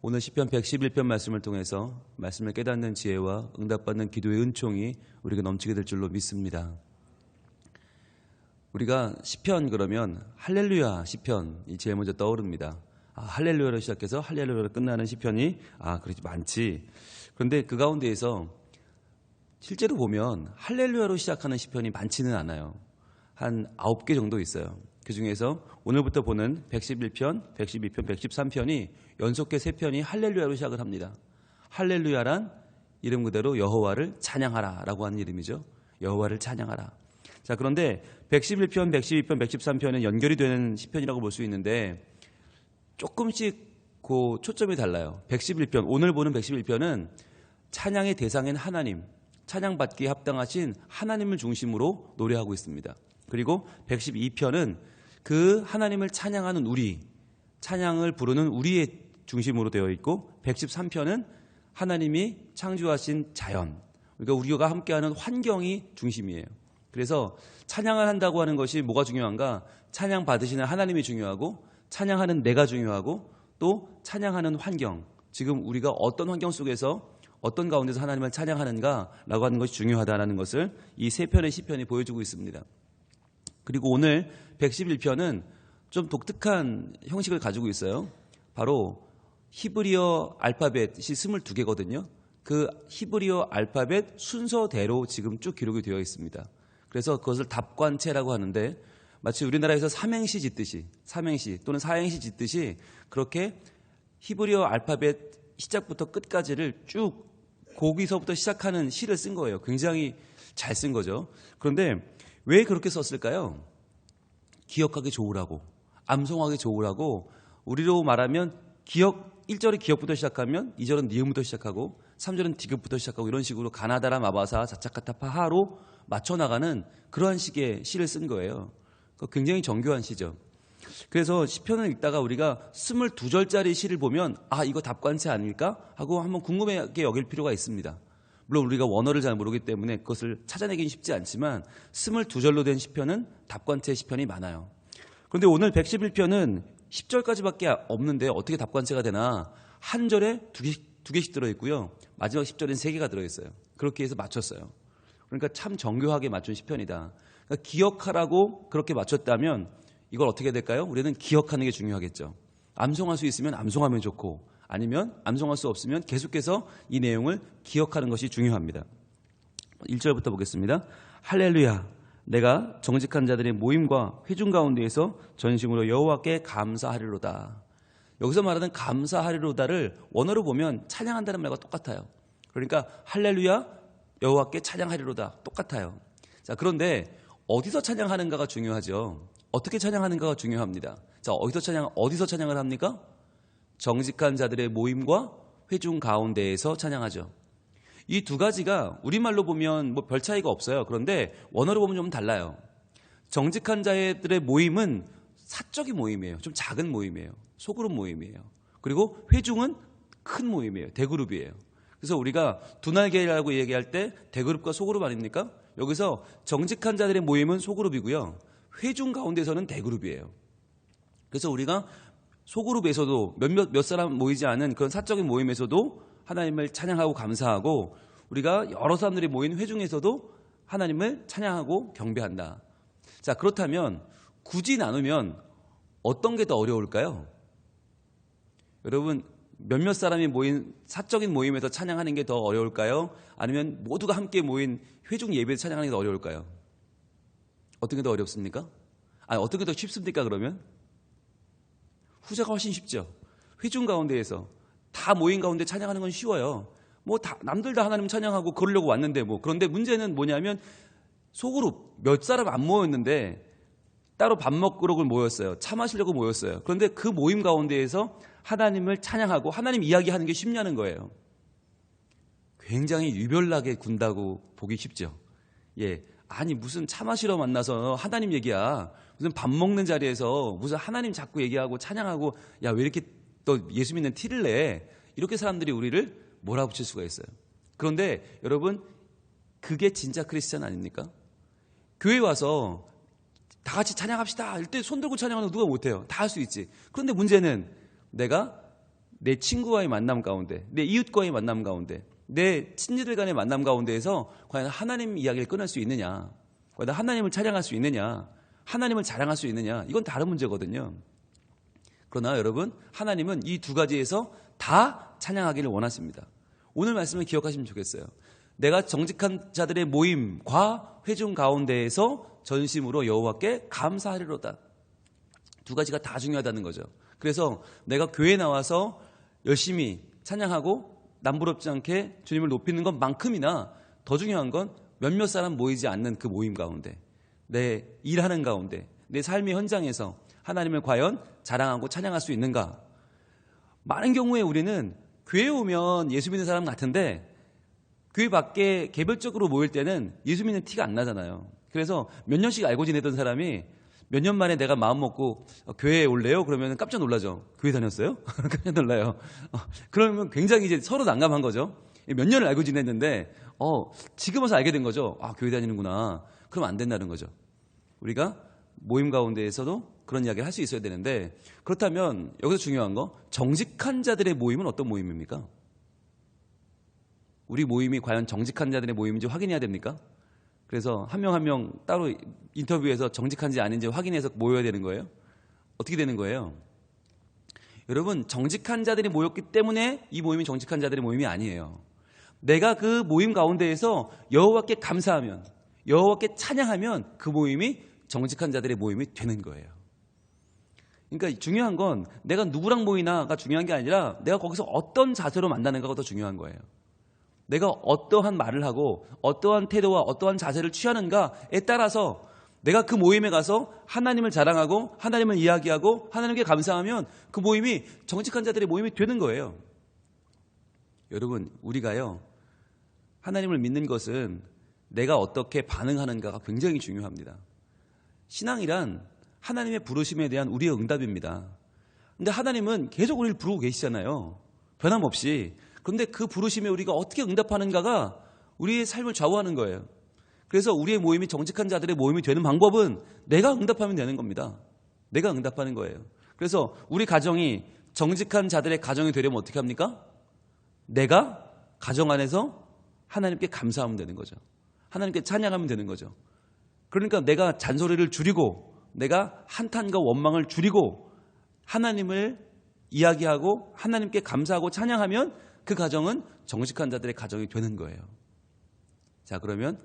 오늘 시편 111편 말씀을 통해서 말씀을 깨닫는 지혜와 응답받는 기도의 은총이 우리가 넘치게 될 줄로 믿습니다. 우리가 시편 그러면 할렐루야 시편이 제일 먼저 떠오릅니다. 할렐루야로 시작해서 할렐루야로 끝나는 시편이 그렇지 많지. 그런데 그 가운데에서 실제로 보면 할렐루야로 시작하는 시편이 많지는 않아요. 한 9개 정도 있어요. 그 중에서 오늘부터 보는 111편, 112편, 113편이 연속해 3편이 할렐루야로 시작을 합니다. 할렐루야란 이름 그대로 여호와를 찬양하라 라고 하는 이름이죠. 여호와를 찬양하라. 자, 그런데 111편, 112편, 113편은 연결이 되는 시편이라고 볼 수 있는데 조금씩 그 초점이 달라요. 111편, 오늘 보는 111편은 찬양의 대상인 하나님, 찬양받기에 합당하신 하나님을 중심으로 노래하고 있습니다. 그리고 112편은 그 하나님을 찬양하는 우리, 찬양을 부르는 우리의 중심으로 되어 있고 113편은 하나님이 창조하신 자연, 그러니까 우리가 함께하는 환경이 중심이에요. 그래서 찬양을 한다고 하는 것이 뭐가 중요한가? 찬양 받으시는 하나님이 중요하고 찬양하는 내가 중요하고 또 찬양하는 환경, 지금 우리가 어떤 환경 속에서 어떤 가운데서 하나님을 찬양하는가라고 하는 것이 중요하다는 것을 이 3편의 시편이 보여주고 있습니다. 그리고 오늘 111편은 좀 독특한 형식을 가지고 있어요. 바로 히브리어 알파벳이 22개거든요. 그 히브리어 알파벳 순서대로 지금 쭉 기록이 되어 있습니다. 그래서 그것을 답관체라고 하는데 마치 우리나라에서 삼행시 짓듯이, 삼행시 또는 사행시 짓듯이 그렇게 히브리어 알파벳 시작부터 끝까지를 쭉 거기서부터 시작하는 시를 쓴 거예요. 굉장히 잘 쓴 거죠. 그런데 왜 그렇게 썼을까요? 기억하기 좋으라고, 암송하기 좋으라고. 우리로 말하면 기억, 1절이 기억부터 시작하면 2절은 니음부터 시작하고 3절은 디귿부터 시작하고 이런 식으로 가나다라 마바사 자차카타파하로 맞춰나가는 그러한 식의 시를 쓴 거예요. 굉장히 정교한 시죠. 그래서 시편을 읽다가 우리가 22절짜리 시를 보면 이거 답관체 아닐까? 하고 한번 궁금하게 여길 필요가 있습니다. 물론 우리가 원어를 잘 모르기 때문에 그것을 찾아내기는 쉽지 않지만 22절로 된 시편은 답관체 시편이 많아요. 그런데 오늘 111편은 10절까지밖에 없는데 어떻게 답관체가 되나? 한 절에 두 개씩 들어있고요. 마지막 10절엔 3개가 들어있어요. 그렇게 해서 맞췄어요. 그러니까 참 정교하게 맞춘 시편이다. 그러니까 기억하라고 그렇게 맞췄다면 이걸 어떻게 해야 될까요? 우리는 기억하는 게 중요하겠죠. 암송할 수 있으면 암송하면 좋고 아니면 암송할 수 없으면 계속해서 이 내용을 기억하는 것이 중요합니다. 1절부터 보겠습니다. 할렐루야, 내가 정직한 자들의 모임과 회중 가운데에서 전심으로 여호와께 감사하리로다. 여기서 말하는 감사하리로다를 원어로 보면 찬양한다는 말과 똑같아요. 그러니까 할렐루야, 여호와께 찬양하리로다 똑같아요. 자, 그런데 어디서 찬양하는가가 중요하죠. 어떻게 찬양하는가가 중요합니다. 자, 어디서 찬양을 합니까? 정직한 자들의 모임과 회중 가운데에서 찬양하죠. 이 두 가지가 우리말로 보면 별 차이가 없어요. 그런데 원어로 보면 좀 달라요. 정직한 자들의 모임은 사적인 모임이에요. 좀 작은 모임이에요. 소그룹 모임이에요. 그리고 회중은 큰 모임이에요. 대그룹이에요. 그래서 우리가 두날개라고 얘기할 때 대그룹과 소그룹 아닙니까? 여기서 정직한 자들의 모임은 소그룹이고요. 회중 가운데서는 대그룹이에요. 그래서 우리가 소그룹에서도 몇 사람 모이지 않은 그런 사적인 모임에서도 하나님을 찬양하고 감사하고 우리가 여러 사람들이 모인 회중에서도 하나님을 찬양하고 경배한다. 자, 그렇다면 굳이 나누면 어떤 게 더 어려울까요? 여러분, 몇몇 사람이 모인 사적인 모임에서 찬양하는 게 더 어려울까요? 아니면 모두가 함께 모인 회중 예배에서 찬양하는 게 더 어려울까요? 어떤 게 더 어렵습니까? 어떤 게 더 쉽습니까, 그러면? 후자가 훨씬 쉽죠. 회중 가운데에서 다 모인 가운데 찬양하는 건 쉬워요. 남들 다 하나님 찬양하고 그러려고 왔는데 그런데 문제는 뭐냐면 소그룹 몇 사람 안 모였는데 따로 밥 먹으려고 모였어요. 차 마시려고 모였어요. 그런데 그 모임 가운데에서 하나님을 찬양하고 하나님 이야기하는 게 쉽냐는 거예요. 굉장히 유별나게 군다고 보기 쉽죠. 무슨 차 마시러 만나서 하나님 얘기야. 무슨 밥 먹는 자리에서 무슨 하나님 자꾸 얘기하고 찬양하고 왜 이렇게 또 예수 믿는 티를 내? 이렇게 사람들이 우리를 몰아붙일 수가 있어요. 그런데 여러분, 그게 진짜 크리스찬 아닙니까? 교회 와서 다 같이 찬양합시다. 이때 손 들고 찬양하는 거 누가 못해요? 다 할 수 있지. 그런데 문제는 내가 내 친구와의 만남 가운데, 내 이웃과의 만남 가운데, 내 친지들 간의 만남 가운데에서 과연 하나님 이야기를 끊을 수 있느냐, 과연 하나님을 찬양할 수 있느냐, 하나님을 자랑할 수 있느냐, 이건 다른 문제거든요. 그러나 여러분, 하나님은 이 두 가지에서 다 찬양하기를 원하십니다. 오늘 말씀을 기억하시면 좋겠어요. 내가 정직한 자들의 모임과 회중 가운데에서 전심으로 여호와께 감사하리로다. 두 가지가 다 중요하다는 거죠. 그래서 내가 교회에 나와서 열심히 찬양하고 남부럽지 않게 주님을 높이는 것만큼이나 더 중요한 건 몇몇 사람 모이지 않는 그 모임 가운데, 내 일하는 가운데, 내 삶의 현장에서 하나님을 과연 자랑하고 찬양할 수 있는가. 많은 경우에 우리는 교회에 오면 예수 믿는 사람 같은데 교회 밖에 개별적으로 모일 때는 예수 믿는 티가 안 나잖아요. 그래서 몇 년씩 알고 지내던 사람이 몇 년 만에 내가 마음 먹고 교회에 올래요? 그러면 깜짝 놀라죠. 교회 다녔어요? 깜짝 놀라요. 그러면 굉장히 이제 서로 난감한 거죠. 몇 년을 알고 지냈는데 지금 와서 알게 된 거죠. 아, 교회 다니는구나. 그럼 안 된다는 거죠. 우리가 모임 가운데에서도 그런 이야기를 할 수 있어야 되는데, 그렇다면 여기서 중요한 거, 정직한 자들의 모임은 어떤 모임입니까? 우리 모임이 과연 정직한 자들의 모임인지 확인해야 됩니까? 그래서 한 명 한 명 따로 인터뷰해서 정직한지 아닌지 확인해서 모여야 되는 거예요? 어떻게 되는 거예요? 여러분, 정직한 자들이 모였기 때문에 이 모임이 정직한 자들의 모임이 아니에요. 내가 그 모임 가운데에서 여호와께 감사하면, 여호와께 찬양하면 그 모임이 정직한 자들의 모임이 되는 거예요. 그러니까 중요한 건 내가 누구랑 모이나가 중요한 게 아니라 내가 거기서 어떤 자세로 만나는가가 더 중요한 거예요. 내가 어떠한 말을 하고 어떠한 태도와 어떠한 자세를 취하는가에 따라서 내가 그 모임에 가서 하나님을 자랑하고 하나님을 이야기하고 하나님께 감사하면 그 모임이 정직한 자들의 모임이 되는 거예요. 여러분, 우리가요, 하나님을 믿는 것은 내가 어떻게 반응하는가가 굉장히 중요합니다. 신앙이란 하나님의 부르심에 대한 우리의 응답입니다. 근데 하나님은 계속 우리를 부르고 계시잖아요. 변함없이. 그런데 그 부르심에 우리가 어떻게 응답하는가가 우리의 삶을 좌우하는 거예요. 그래서 우리의 모임이 정직한 자들의 모임이 되는 방법은 내가 응답하면 되는 겁니다. 내가 응답하는 거예요. 그래서 우리 가정이 정직한 자들의 가정이 되려면 어떻게 합니까? 내가 가정 안에서 하나님께 감사하면 되는 거죠. 하나님께 찬양하면 되는 거죠. 그러니까 내가 잔소리를 줄이고 내가 한탄과 원망을 줄이고 하나님을 이야기하고 하나님께 감사하고 찬양하면 그 가정은 정직한 자들의 가정이 되는 거예요. 자, 그러면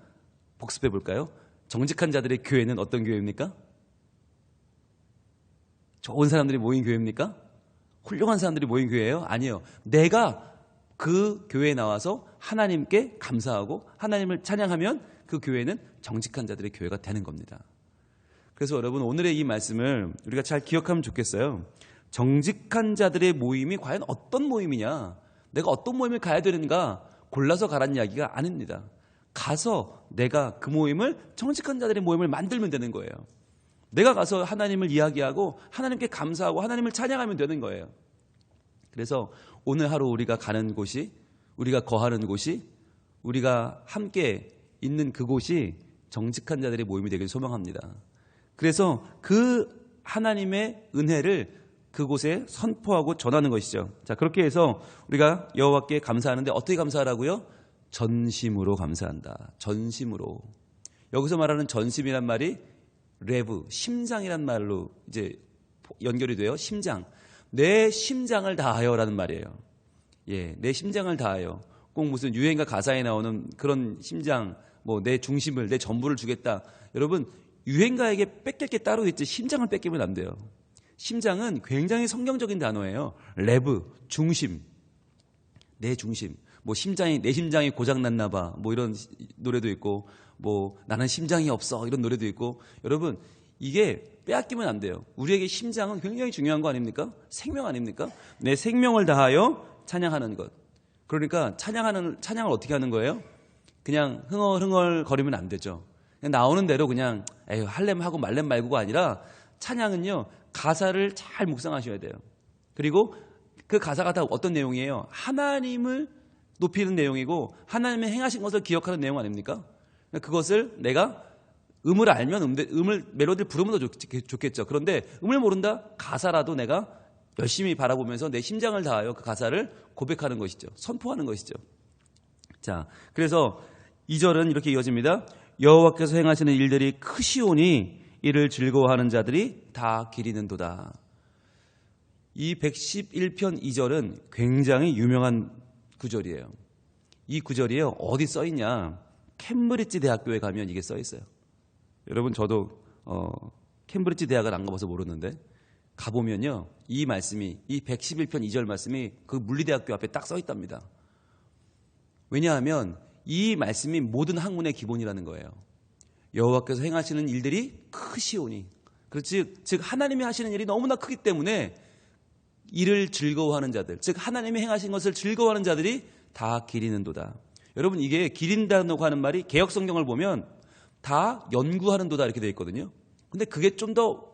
복습해 볼까요? 정직한 자들의 교회는 어떤 교회입니까? 좋은 사람들이 모인 교회입니까? 훌륭한 사람들이 모인 교회예요? 아니에요. 내가 그 교회에 나와서 하나님께 감사하고 하나님을 찬양하면 그 교회는 정직한 자들의 교회가 되는 겁니다. 그래서 여러분, 오늘의 이 말씀을 우리가 잘 기억하면 좋겠어요. 정직한 자들의 모임이 과연 어떤 모임이냐, 내가 어떤 모임을 가야 되는가 골라서 가라는 이야기가 아닙니다. 가서 내가 그 모임을, 정직한 자들의 모임을 만들면 되는 거예요. 내가 가서 하나님을 이야기하고 하나님께 감사하고 하나님을 찬양하면 되는 거예요. 그래서 오늘 하루 우리가 가는 곳이, 우리가 거하는 곳이, 우리가 함께 있는 그곳이 정직한 자들의 모임이 되길 소망합니다. 그래서 그 하나님의 은혜를 그곳에 선포하고 전하는 것이죠. 자, 그렇게 해서 우리가 여호와께 감사하는데 어떻게 감사하라고요? 전심으로 감사한다. 전심으로. 여기서 말하는 전심이란 말이 레브, 심장이란 말로 이제 연결이 돼요. 심장. 내 심장을 다하여라는 말이에요. 예, 내 심장을 다하여. 꼭 무슨 유행가 가사에 나오는 그런 심장, 뭐 내 중심을, 내 전부를 주겠다. 여러분, 유행가에게 뺏길 게 따로 있지 심장을 뺏기면 안 돼요. 심장은 굉장히 성경적인 단어예요. 레브, 중심, 내 중심. 뭐 내 심장이 고장났나 봐. 뭐 이런 노래도 있고, 뭐 나는 심장이 없어. 이런 노래도 있고. 여러분, 이게 빼앗기면 안 돼요. 우리에게 심장은 굉장히 중요한 거 아닙니까? 생명 아닙니까? 내 생명을 다하여 찬양하는 것. 그러니까 찬양을 어떻게 하는 거예요? 그냥 흥얼흥얼 거리면 안 되죠. 그냥 나오는 대로 그냥 에휴 할렘 하고 말렘 말고가 아니라, 찬양은요 가사를 잘 묵상하셔야 돼요. 그리고 그 가사가 다 어떤 내용이에요? 하나님을 높이는 내용이고 하나님의 행하신 것을 기억하는 내용 아닙니까? 그것을 내가 음을 알면 멜로디를 부르면 더 좋겠죠. 그런데 음을 모른다? 가사라도 내가 열심히 바라보면서 내 심장을 다하여 그 가사를 고백하는 것이죠. 선포하는 것이죠. 자, 그래서 2절은 이렇게 이어집니다. 여호와께서 행하시는 일들이 크시오니 이를 즐거워하는 자들이 다 기리는도다. 이 111편 2절은 굉장히 유명한 구절이에요. 이 구절이요, 어디 써 있냐? 캠브리지 대학교에 가면 이게 써 있어요. 여러분, 저도 캠브리지 대학을 안 가봐서 모르는데 가보면요, 이 말씀이, 이 111편 2절 말씀이 그 물리대학교 앞에 딱 써 있답니다. 왜냐하면 이 말씀이 모든 학문의 기본이라는 거예요. 여호와께서 행하시는 일들이 크시오니, 그렇지, 즉 하나님이 하시는 일이 너무나 크기 때문에 이를 즐거워하는 자들, 즉 하나님이 행하신 것을 즐거워하는 자들이 다 기리는도다. 여러분, 이게 기린다고 하는 말이 개역 성경을 보면 다 연구하는도다 이렇게 되어 있거든요. 근데 그게 좀 더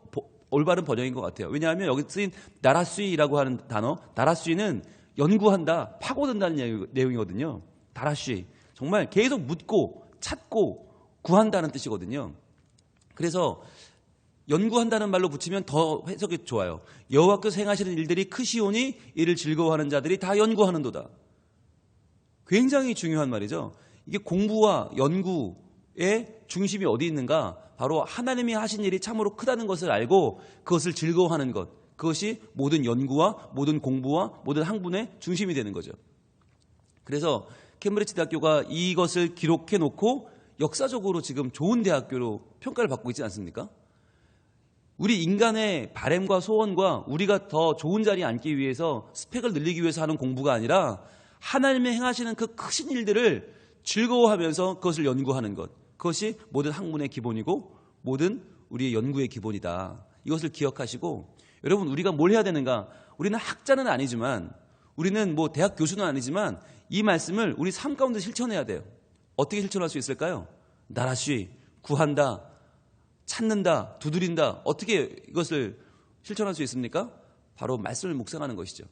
올바른 번역인 것 같아요. 왜냐하면 여기 쓰인 나라쉬라고 하는 단어, 나라쉬는 연구한다, 파고든다는 내용이거든요. 나라쉬, 정말 계속 묻고 찾고 구한다는 뜻이거든요. 그래서 연구한다는 말로 붙이면 더 해석이 좋아요. 여호와께서 행하시는 일들이 크시오니 이를 즐거워하는 자들이 다 연구하는도다. 굉장히 중요한 말이죠. 이게 공부와 연구의 중심이 어디 있는가? 바로 하나님이 하신 일이 참으로 크다는 것을 알고 그것을 즐거워하는 것, 그것이 모든 연구와 모든 공부와 모든 학문의 중심이 되는 거죠. 그래서 캠브리지 대학교가 이것을 기록해 놓고 역사적으로 지금 좋은 대학교로 평가를 받고 있지 않습니까? 우리 인간의 바램과 소원과 우리가 더 좋은 자리에 앉기 위해서 스펙을 늘리기 위해서 하는 공부가 아니라 하나님의 행하시는 그 크신 일들을 즐거워하면서 그것을 연구하는 것, 그것이 모든 학문의 기본이고 모든 우리의 연구의 기본이다. 이것을 기억하시고, 여러분, 우리가 뭘 해야 되는가? 우리는 학자는 아니지만, 우리는 뭐 대학 교수는 아니지만 이 말씀을 우리 삶 가운데 실천해야 돼요. 어떻게 실천할 수 있을까요? 나라쉬, 구한다, 찾는다, 두드린다. 어떻게 이것을 실천할 수 있습니까? 바로 말씀을 묵상하는 것이죠.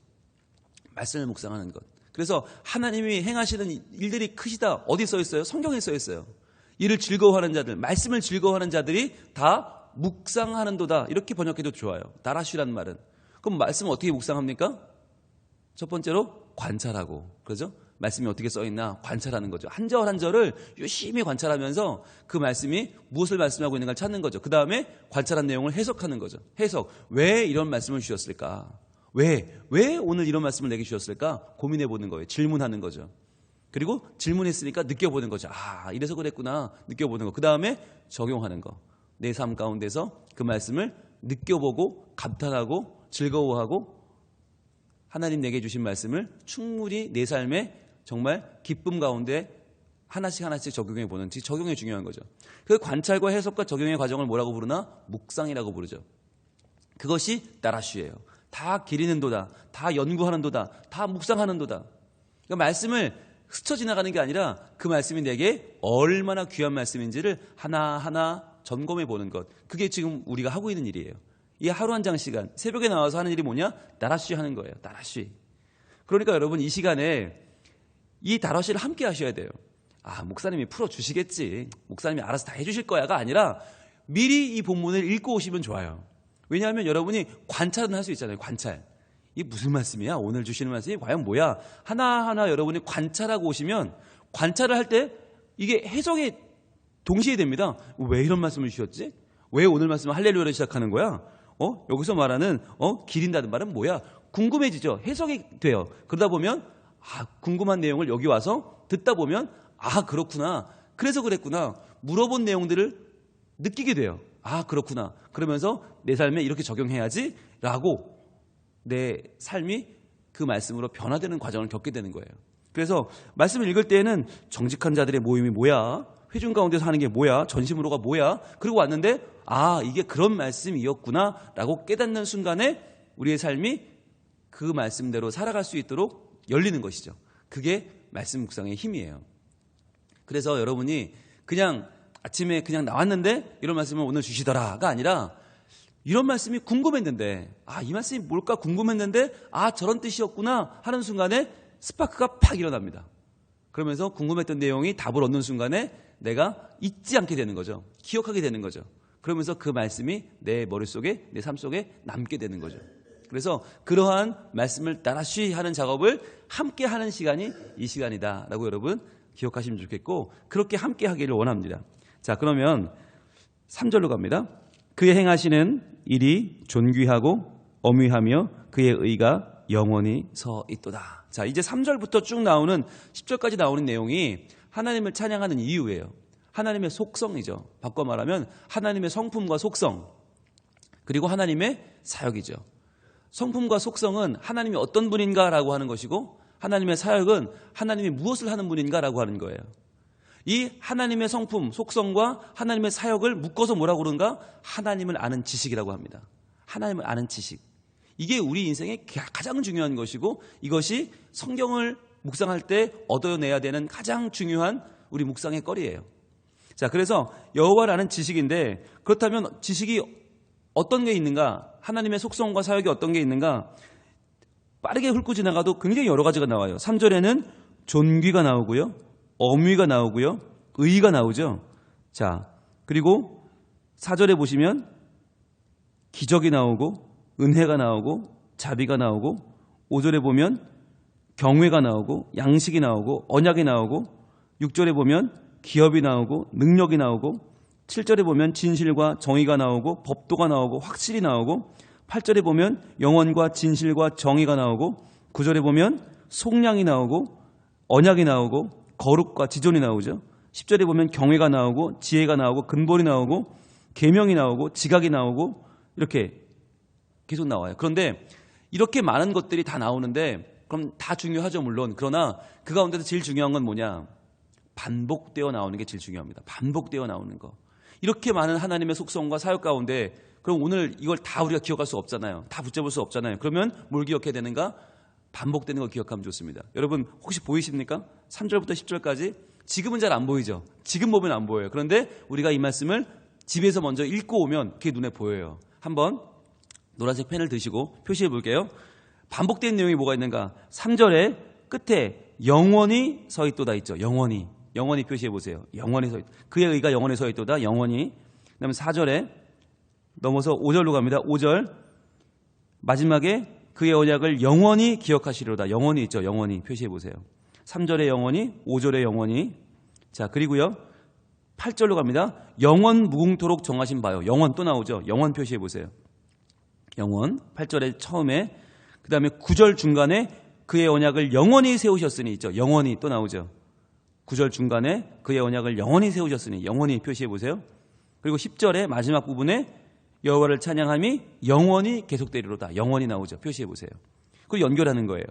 말씀을 묵상하는 것. 그래서 하나님이 행하시는 일들이 크시다. 어디 써 있어요? 성경에 써 있어요. 이를 즐거워하는 자들, 말씀을 즐거워하는 자들이 다 묵상하는도다. 이렇게 번역해도 좋아요. 나라쉬라는 말은. 그럼 말씀을 어떻게 묵상합니까? 첫 번째로 관찰하고, 그렇죠? 말씀이 어떻게 써 있나 관찰하는 거죠. 한 절 한 절을 유심히 관찰하면서 그 말씀이 무엇을 말씀하고 있는가를 찾는 거죠. 그 다음에 관찰한 내용을 해석하는 거죠. 해석. 왜 이런 말씀을 주셨을까? 왜 오늘 이런 말씀을 내게 주셨을까? 고민해 보는 거예요. 질문하는 거죠. 그리고 질문했으니까 느껴보는 거죠. 아, 이래서 그랬구나. 느껴보는 거. 그 다음에 적용하는 거. 내 삶 가운데서 그 말씀을 느껴보고 감탄하고 즐거워하고 하나님 내게 주신 말씀을 충분히 내 삶에 정말 기쁨 가운데 하나씩 적용해 보는, 적용이 중요한 거죠. 그 관찰과 해석과 적용의 과정을 뭐라고 부르나? 묵상이라고 부르죠. 그것이 나라쉬예요. 다 기리는도다, 다 연구하는도다, 다 묵상하는도다. 그러니까 말씀을 스쳐 지나가는 게 아니라 그 말씀이 내게 얼마나 귀한 말씀인지를 하나하나 점검해 보는 것. 그게 지금 우리가 하고 있는 일이에요. 이 하루 한 장 시간, 새벽에 나와서 하는 일이 뭐냐? 나라쉬 하는 거예요. 나라쉬. 그러니까 여러분, 이 시간에 이 나라쉬를 함께 하셔야 돼요. 아, 목사님이 풀어주시겠지, 목사님이 알아서 다 해주실 거야가 아니라 미리 이 본문을 읽고 오시면 좋아요. 왜냐하면 여러분이 관찰은 할 수 있잖아요. 관찰. 이게 무슨 말씀이야? 오늘 주시는 말씀이 과연 뭐야? 하나하나 여러분이 관찰하고 오시면, 관찰을 할 때 이게 해석이 동시에 됩니다. 왜 이런 말씀을 주셨지? 왜 오늘 말씀은 할렐루야를 시작하는 거야? 여기서 말하는 기린다는 말은 뭐야? 궁금해지죠. 해석이 돼요. 그러다 보면 궁금한 내용을 여기 와서 듣다 보면 그렇구나. 그래서 그랬구나. 물어본 내용들을 느끼게 돼요. 그렇구나. 그러면서 내 삶에 이렇게 적용해야지 라고 내 삶이 그 말씀으로 변화되는 과정을 겪게 되는 거예요. 그래서 말씀을 읽을 때에는 정직한 자들의 모임이 뭐야? 회중 가운데서 하는 게 뭐야? 전심으로가 뭐야? 그리고 왔는데 이게 그런 말씀이었구나 라고 깨닫는 순간에 우리의 삶이 그 말씀대로 살아갈 수 있도록 열리는 것이죠. 그게 말씀 묵상의 힘이에요. 그래서 여러분이 그냥 아침에 그냥 나왔는데 이런 말씀을 오늘 주시더라가 아니라, 이런 말씀이 궁금했는데 이 말씀이 뭘까 궁금했는데 저런 뜻이었구나 하는 순간에 스파크가 팍 일어납니다. 그러면서 궁금했던 내용이 답을 얻는 순간에 내가 잊지 않게 되는 거죠. 기억하게 되는 거죠. 그러면서 그 말씀이 내 머릿속에, 내 삶 속에 남게 되는 거죠. 그래서 그러한 말씀을 나라쉬 하는 작업을 함께 하는 시간이 이 시간이다라고 여러분 기억하시면 좋겠고, 그렇게 함께 하기를 원합니다. 자, 그러면 3절로 갑니다. 그의 행하시는 일이 존귀하고 엄위하며 그의 의가 영원히 서 있도다. 자, 이제 3절부터 쭉 나오는 10절까지 나오는 내용이 하나님을 찬양하는 이유예요. 하나님의 속성이죠. 바꿔 말하면 하나님의 성품과 속성, 그리고 하나님의 사역이죠. 성품과 속성은 하나님이 어떤 분인가라고 하는 것이고, 하나님의 사역은 하나님이 무엇을 하는 분인가라고 하는 거예요. 이 하나님의 성품, 속성과 하나님의 사역을 묶어서 뭐라고 그러는가? 하나님을 아는 지식이라고 합니다. 하나님을 아는 지식. 이게 우리 인생의 가장 중요한 것이고, 이것이 성경을 묵상할 때 얻어내야 되는 가장 중요한 우리 묵상의 거리예요. 자, 그래서 여호와를 아는 지식인데, 그렇다면 지식이 어떤 게 있는가? 하나님의 속성과 사역이 어떤 게 있는가? 빠르게 훑고 지나가도 굉장히 여러 가지가 나와요. 3절에는 존귀가 나오고요, 엄위가 나오고요, 의가 나오죠. 자, 그리고 4절에 보시면 기적이 나오고 은혜가 나오고 자비가 나오고, 5절에 보면 경외가 나오고 양식이 나오고 언약이 나오고, 6절에 보면 기업이 나오고 능력이 나오고, 7절에 보면 진실과 정의가 나오고 법도가 나오고 확실히 나오고, 8절에 보면 영원과 진실과 정의가 나오고, 9절에 보면 속량이 나오고 언약이 나오고 거룩과 지존이 나오죠. 10절에 보면 경외가 나오고 지혜가 나오고 근본이 나오고 계명이 나오고 지각이 나오고, 이렇게 계속 나와요. 그런데 이렇게 많은 것들이 다 나오는데, 그럼 다 중요하죠, 물론. 그러나 그 가운데서 제일 중요한 건 뭐냐? 반복되어 나오는 게 제일 중요합니다. 반복되어 나오는 거. 이렇게 많은 하나님의 속성과 사역 가운데, 그럼 오늘 이걸 다 우리가 기억할 수 없잖아요. 다 붙잡을 수 없잖아요. 그러면 뭘 기억해야 되는가? 반복되는 걸 기억하면 좋습니다. 여러분 혹시 보이십니까? 3절부터 10절까지 지금은 잘 안 보이죠. 지금 보면 안 보여요. 그런데 우리가 이 말씀을 집에서 먼저 읽고 오면 그게 눈에 보여요. 한번 노란색 펜을 드시고 표시해 볼게요. 반복된 내용이 뭐가 있는가? 3절에 끝에 영원히 서 있도다 있죠. 영원히 표시해 보세요. 영원히 서 있. 그의 의가 영원히 서 있도다. 영원히. 그다음에 4절에 넘어서 5절로 갑니다. 5절 마지막에 그의 언약을 영원히 기억하시리로다. 영원히 있죠. 영원히 표시해 보세요. 3절에 영원히, 5절에 영원히. 자, 그리고요 8절로 갑니다. 영원 무궁토록 정하신 바요. 영원 또 나오죠. 영원 표시해 보세요. 영원 8절에 처음에. 그 다음에 9절 중간에 그의 언약을 영원히 세우셨으니 있죠. 영원히 또 나오죠. 9절 중간에 그의 언약을 영원히 세우셨으니 영원히 표시해 보세요. 그리고 10절의 마지막 부분에 여호와를 찬양함이 영원히 계속되리로다. 영원히 나오죠. 표시해 보세요. 그걸 연결하는 거예요.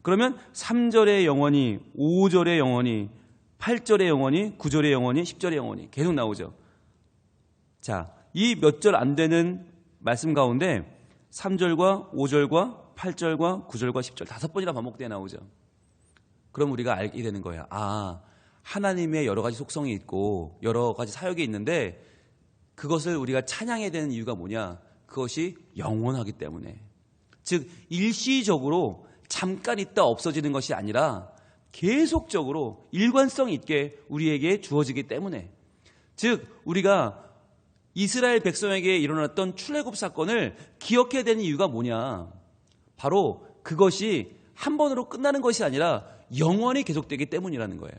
그러면 3절의 영원히, 5절의 영원히, 8절의 영원히, 9절의 영원히, 10절의 영원히 계속 나오죠. 자, 이 몇 절 안 되는 말씀 가운데 3절과 5절과 8절과 9절과 10절 5번이나 반복되어 나오죠. 그럼 우리가 알게 되는 거예요. 아, 하나님의 여러 가지 속성이 있고 여러 가지 사역이 있는데 그것을 우리가 찬양해야 되는 이유가 뭐냐? 그것이 영원하기 때문에. 즉 일시적으로 잠깐 있다 없어지는 것이 아니라 계속적으로 일관성 있게 우리에게 주어지기 때문에. 즉 우리가 이스라엘 백성에게 일어났던 출애굽 사건을 기억해야 되는 이유가 뭐냐? 바로 그것이 한 번으로 끝나는 것이 아니라 영원히 계속되기 때문이라는 거예요.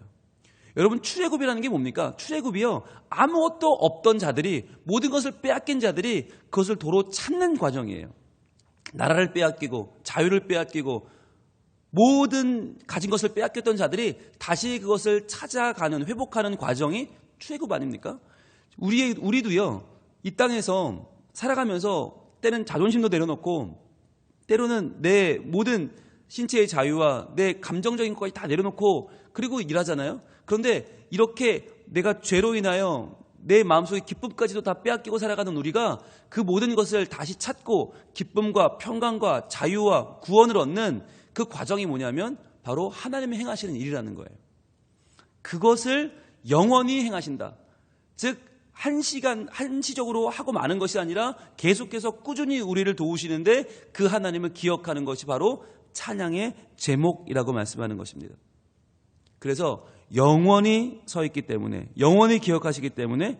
여러분 출애굽이라는 게 뭡니까? 출애굽이요, 아무것도 없던 자들이, 모든 것을 빼앗긴 자들이 그것을 도로 찾는 과정이에요. 나라를 빼앗기고 자유를 빼앗기고 모든 가진 것을 빼앗겼던 자들이 다시 그것을 찾아가는, 회복하는 과정이 출애굽 아닙니까? 우리도요, 이 땅에서 살아가면서 때는 자존심도 내려놓고 때로는 내 모든 신체의 자유와 내 감정적인 것까지 다 내려놓고 그리고 일하잖아요. 그런데 이렇게 내가 죄로 인하여 내 마음속의 기쁨까지도 다 빼앗기고 살아가는 우리가 그 모든 것을 다시 찾고 기쁨과 평강과 자유와 구원을 얻는 그 과정이 뭐냐면 바로 하나님이 행하시는 일이라는 거예요. 그것을 영원히 행하신다. 즉 한시적으로 하고 마는 것이 아니라 계속해서 꾸준히 우리를 도우시는데 그 하나님을 기억하는 것이 바로 찬양의 제목이라고 말씀하는 것입니다. 그래서 영원히 서 있기 때문에, 영원히 기억하시기 때문에,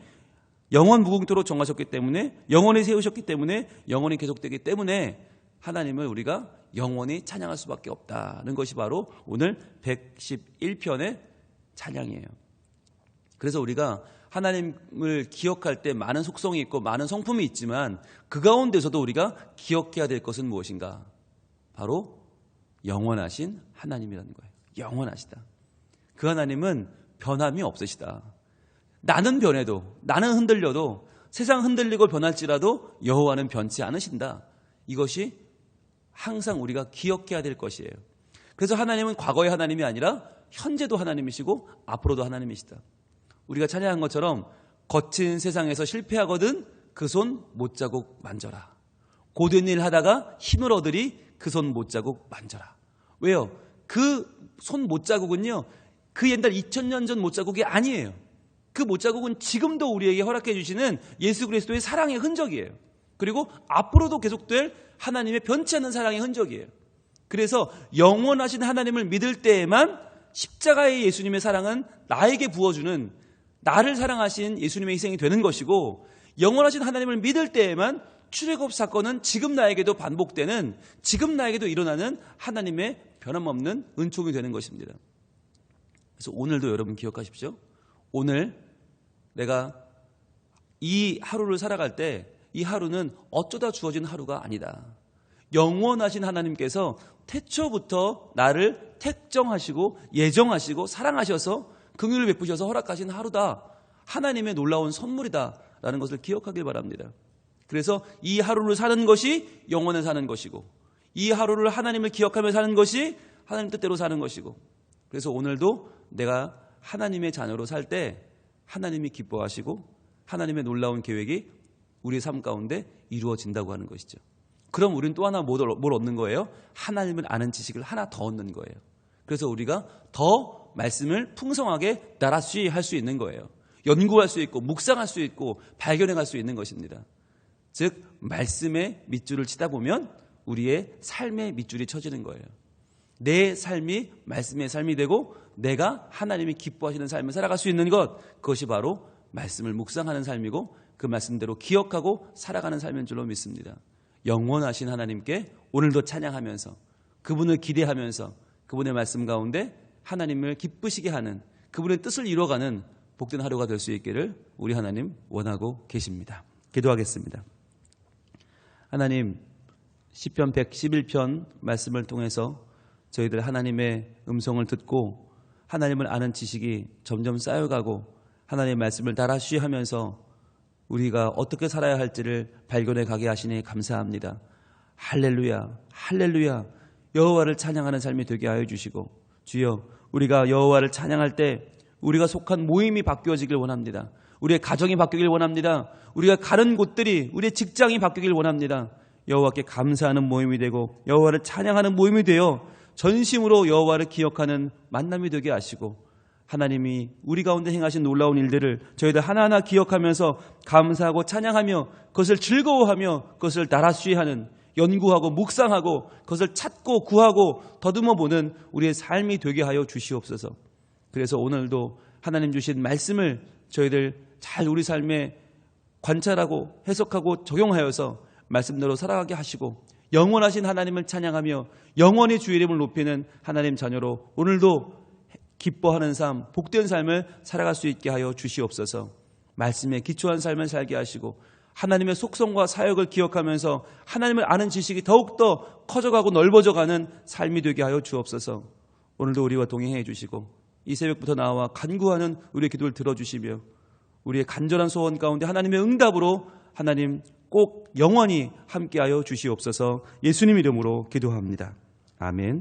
영원 무궁토록 정하셨기 때문에, 영원히 세우셨기 때문에, 영원히 계속되기 때문에 하나님을 우리가 영원히 찬양할 수밖에 없다는 것이 바로 오늘 111편의 찬양이에요. 그래서 우리가 하나님을 기억할 때 많은 속성이 있고 많은 성품이 있지만 그 가운데서도 우리가 기억해야 될 것은 무엇인가? 바로 영원하신 하나님이라는 거예요. 영원하시다. 그 하나님은 변함이 없으시다. 나는 변해도, 나는 흔들려도, 세상 흔들리고 변할지라도 여호와는 변치 않으신다. 이것이 항상 우리가 기억해야 될 것이에요. 그래서 하나님은 과거의 하나님이 아니라 현재도 하나님이시고 앞으로도 하나님이시다. 우리가 찬양한 것처럼 거친 세상에서 실패하거든 그 손 못자국 만져라. 고된 일 하다가 힘을 얻으리 그 손 못자국 만져라. 왜요? 그 손 못자국은요, 그 옛날 2000년 전 못자국이 아니에요. 그 못자국은 지금도 우리에게 허락해 주시는 예수 그리스도의 사랑의 흔적이에요. 그리고 앞으로도 계속될 하나님의 변치 않는 사랑의 흔적이에요. 그래서 영원하신 하나님을 믿을 때에만 십자가의 예수님의 사랑은 나에게 부어주는, 나를 사랑하신 예수님의 희생이 되는 것이고, 영원하신 하나님을 믿을 때에만 출애굽 사건은 지금 나에게도 반복되는, 지금 나에게도 일어나는 하나님의 변함없는 은총이 되는 것입니다. 그래서 오늘도 여러분 기억하십시오. 오늘 내가 이 하루를 살아갈 때 이 하루는 어쩌다 주어진 하루가 아니다. 영원하신 하나님께서 태초부터 나를 택정하시고 예정하시고 사랑하셔서 긍휼을 베푸셔서 허락하신 하루다. 하나님의 놀라운 선물이다 라는 것을 기억하길 바랍니다. 그래서 이 하루를 사는 것이 영원에 사는 것이고, 이 하루를 하나님을 기억하며 사는 것이 하나님 뜻대로 사는 것이고, 그래서 오늘도 내가 하나님의 자녀로 살 때 하나님이 기뻐하시고 하나님의 놀라운 계획이 우리의 삶 가운데 이루어진다고 하는 것이죠. 그럼 우리는 또 하나 뭘 얻는 거예요? 하나님을 아는 지식을 하나 더 얻는 거예요. 그래서 우리가 더 말씀을 풍성하게 나라쉬 할 수 있는 거예요. 연구할 수 있고 묵상할 수 있고 발견해갈 수 있는 것입니다. 즉 말씀의 밑줄을 치다 보면 우리의 삶의 밑줄이 쳐지는 거예요. 내 삶이 말씀의 삶이 되고 내가 하나님이 기뻐하시는 삶을 살아갈 수 있는 것, 그것이 바로 말씀을 묵상하는 삶이고 그 말씀대로 기억하고 살아가는 삶인 줄로 믿습니다. 영원하신 하나님께 오늘도 찬양하면서 그분을 기대하면서 그분의 말씀 가운데 하나님을 기쁘시게 하는, 그분의 뜻을 이뤄가는 복된 하루가 될 수 있기를 우리 하나님 원하고 계십니다. 기도하겠습니다. 하나님, 시편 111편 말씀을 통해서 저희들 하나님의 음성을 듣고 하나님을 아는 지식이 점점 쌓여가고 하나님의 말씀을 다라쉬 하면서 우리가 어떻게 살아야 할지를 발견해 가게 하시니 감사합니다. 할렐루야, 할렐루야. 여호와를 찬양하는 삶이 되게 하여 주시고, 주여 우리가 여호와를 찬양할 때 우리가 속한 모임이 바뀌어지길 원합니다. 우리의 가정이 바뀌길 원합니다. 우리가 가는 곳들이, 우리의 직장이 바뀌길 원합니다. 여호와께 감사하는 모임이 되고 여호와를 찬양하는 모임이 되어 전심으로 여호와를 기억하는 만남이 되게 하시고, 하나님이 우리 가운데 행하신 놀라운 일들을 저희들 하나하나 기억하면서 감사하고 찬양하며 그것을 즐거워하며 그것을 나라쉬하는, 연구하고 묵상하고 그것을 찾고 구하고 더듬어 보는 우리의 삶이 되게 하여 주시옵소서. 그래서 오늘도 하나님 주신 말씀을 저희들 잘 우리 삶에 관찰하고 해석하고 적용하여서 말씀대로 살아가게 하시고 영원하신 하나님을 찬양하며 영원히 주의 이름을 높이는 하나님 자녀로 오늘도 기뻐하는 삶, 복된 삶을 살아갈 수 있게 하여 주시옵소서. 말씀에 기초한 삶을 살게 하시고 하나님의 속성과 사역을 기억하면서 하나님을 아는 지식이 더욱더 커져가고 넓어져가는 삶이 되게 하여 주옵소서. 오늘도 우리와 동행해 주시고 이 새벽부터 나와 간구하는 우리의 기도를 들어주시며 우리의 간절한 소원 가운데 하나님의 응답으로 하나님 꼭 영원히 함께하여 주시옵소서. 예수님 이름으로 기도합니다. 아멘.